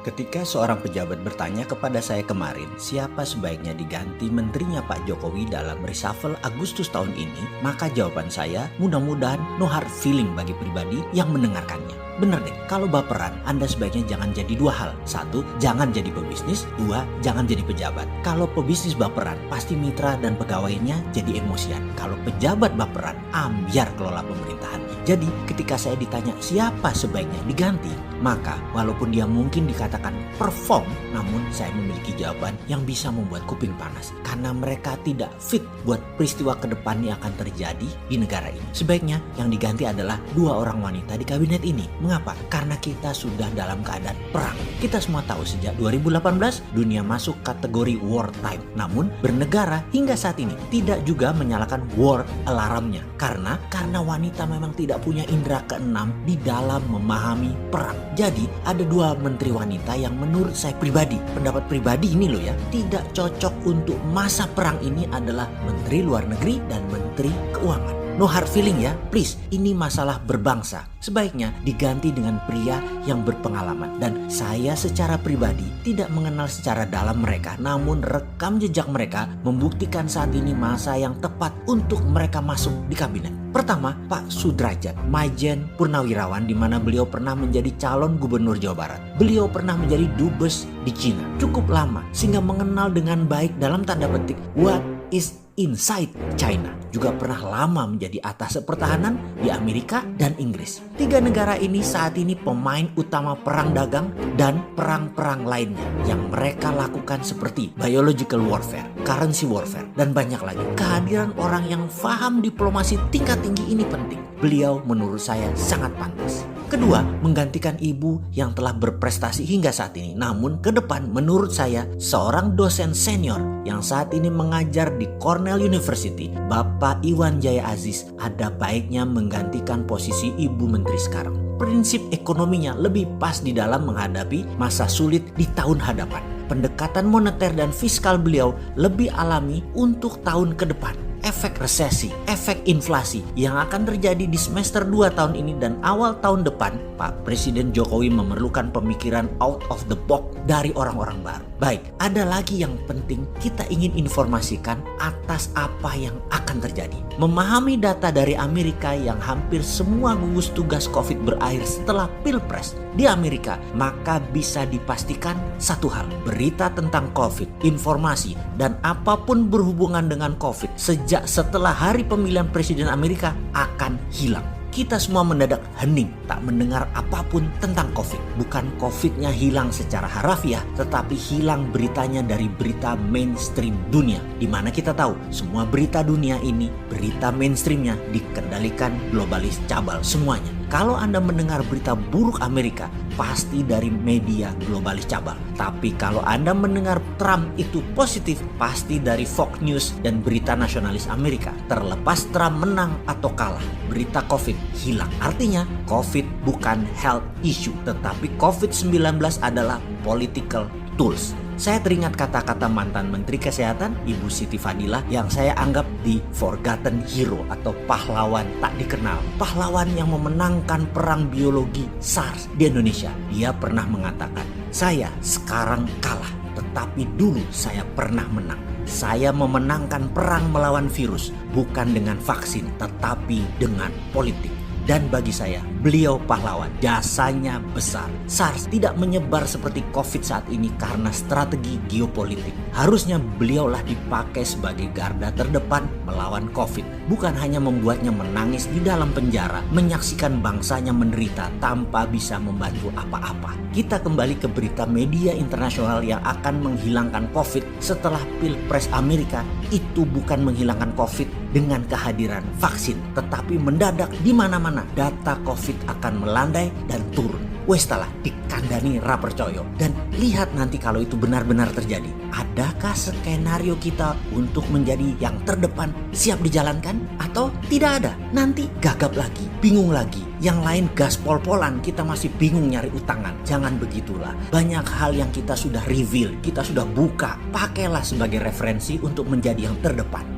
Ketika seorang pejabat bertanya kepada saya kemarin, siapa sebaiknya diganti menterinya Pak Jokowi dalam reshuffle Agustus tahun ini, maka jawaban saya mudah-mudahan no hard feeling bagi pribadi yang mendengarkannya. Bener deh, kalau baperan, Anda sebaiknya jangan jadi dua hal. Satu, jangan jadi pebisnis. Dua, jangan jadi pejabat. Kalau pebisnis baperan, pasti mitra dan pegawainya jadi emosian. Kalau pejabat baperan, ambiar kelola pemerintahan. Jadi, ketika saya ditanya siapa sebaiknya diganti, maka walaupun dia mungkin dikatakan perform, namun saya memiliki jawaban yang bisa membuat kuping panas. Karena mereka tidak fit buat peristiwa ke depan yang akan terjadi di negara ini. Sebaiknya yang diganti adalah dua orang wanita di kabinet ini. Mengapa? Karena kita sudah dalam keadaan perang. Kita semua tahu sejak 2018 dunia masuk kategori wartime. Namun bernegara hingga saat ini tidak juga menyalakan war alarmnya. Karena wanita memang tidak punya indera keenam di dalam memahami perang. Jadi ada dua menteri wanita yang menurut saya pribadi, pendapat pribadi ini loh ya, tidak cocok untuk masa perang ini adalah Menteri Luar Negeri dan Menteri Keuangan. No hard feeling ya, please. Ini masalah berbangsa. Sebaiknya diganti dengan pria yang berpengalaman. Dan saya secara pribadi tidak mengenal secara dalam mereka. Namun rekam jejak mereka membuktikan saat ini masa yang tepat untuk mereka masuk di kabinet. Pertama, Pak Sudrajat, Majen Purnawirawan, di mana beliau pernah menjadi calon gubernur Jawa Barat. Beliau pernah menjadi dubes di Cina cukup lama sehingga mengenal dengan baik dalam tanda petik what is inside China. Juga pernah lama menjadi atase pertahanan di Amerika dan Inggris. Tiga negara ini saat ini pemain utama perang dagang dan perang-perang lainnya yang mereka lakukan seperti biological warfare, currency warfare, dan banyak lagi. Kehadiran orang yang paham diplomasi tingkat tinggi ini penting. Beliau menurut saya sangat pantas. Kedua, menggantikan ibu yang telah berprestasi hingga saat ini. Namun ke depan menurut saya seorang dosen senior yang saat ini mengajar di Cornell University, Bapak Iwan Jaya Aziz, ada baiknya menggantikan posisi ibu menteri sekarang. Prinsip ekonominya lebih pas di dalam menghadapi masa sulit di tahun hadapan. Pendekatan moneter dan fiskal beliau lebih alami untuk tahun ke depan. Efek resesi, efek inflasi yang akan terjadi di semester 2 tahun ini dan awal tahun depan, Pak Presiden Jokowi memerlukan pemikiran out of the box dari orang-orang baru. Baik, ada lagi yang penting kita ingin informasikan atas apa yang akan terjadi. Memahami data dari Amerika yang hampir semua gugus tugas COVID berakhir setelah Pilpres di Amerika, maka bisa dipastikan satu hal, berita tentang COVID, informasi, dan apapun berhubungan dengan COVID sejak setelah hari pemilihan presiden Amerika akan hilang. Kita semua mendadak hening tak mendengar apapun tentang COVID. Bukan COVID-nya hilang secara harafiah, tetapi hilang beritanya dari berita mainstream dunia. Dimana kita tahu semua berita dunia ini, berita mainstreamnya dikendalikan globalis cabal semuanya. Kalau Anda mendengar berita buruk Amerika, pasti dari media globalis cabal. Tapi kalau Anda mendengar Trump itu positif, pasti dari Fox News dan berita nasionalis Amerika. Terlepas Trump menang atau kalah, berita COVID hilang. Artinya, COVID bukan health issue, tetapi COVID-19 adalah political tools. Saya teringat kata-kata mantan Menteri Kesehatan Ibu Siti Fadilah yang saya anggap the forgotten hero atau pahlawan tak dikenal. Pahlawan yang memenangkan perang biologi SARS di Indonesia. Dia pernah mengatakan, saya sekarang kalah, tetapi dulu saya pernah menang. Saya memenangkan perang melawan virus bukan dengan vaksin, tetapi dengan politik. Dan bagi saya, beliau pahlawan, jasanya besar. SARS tidak menyebar seperti COVID saat ini karena strategi geopolitik. Harusnya beliaulah dipakai sebagai garda terdepan melawan COVID. Bukan hanya membuatnya menangis di dalam penjara, menyaksikan bangsanya menderita tanpa bisa membantu apa-apa. Kita kembali ke berita media internasional yang akan menghilangkan COVID setelah Pilpres Amerika. Itu bukan menghilangkan COVID dengan kehadiran vaksin, tetapi mendadak di mana-mana data COVID akan melandai dan turun. Wes talah dikandani ra percaya. Dan lihat nanti kalau itu benar-benar terjadi. Adakah skenario kita untuk menjadi yang terdepan siap dijalankan? Atau tidak ada? Nanti gagap lagi, bingung lagi. Yang lain gas pol-polan, kita masih bingung nyari utangan. Jangan begitulah. Banyak hal yang kita sudah reveal, kita sudah buka. Pakailah sebagai referensi untuk menjadi yang terdepan.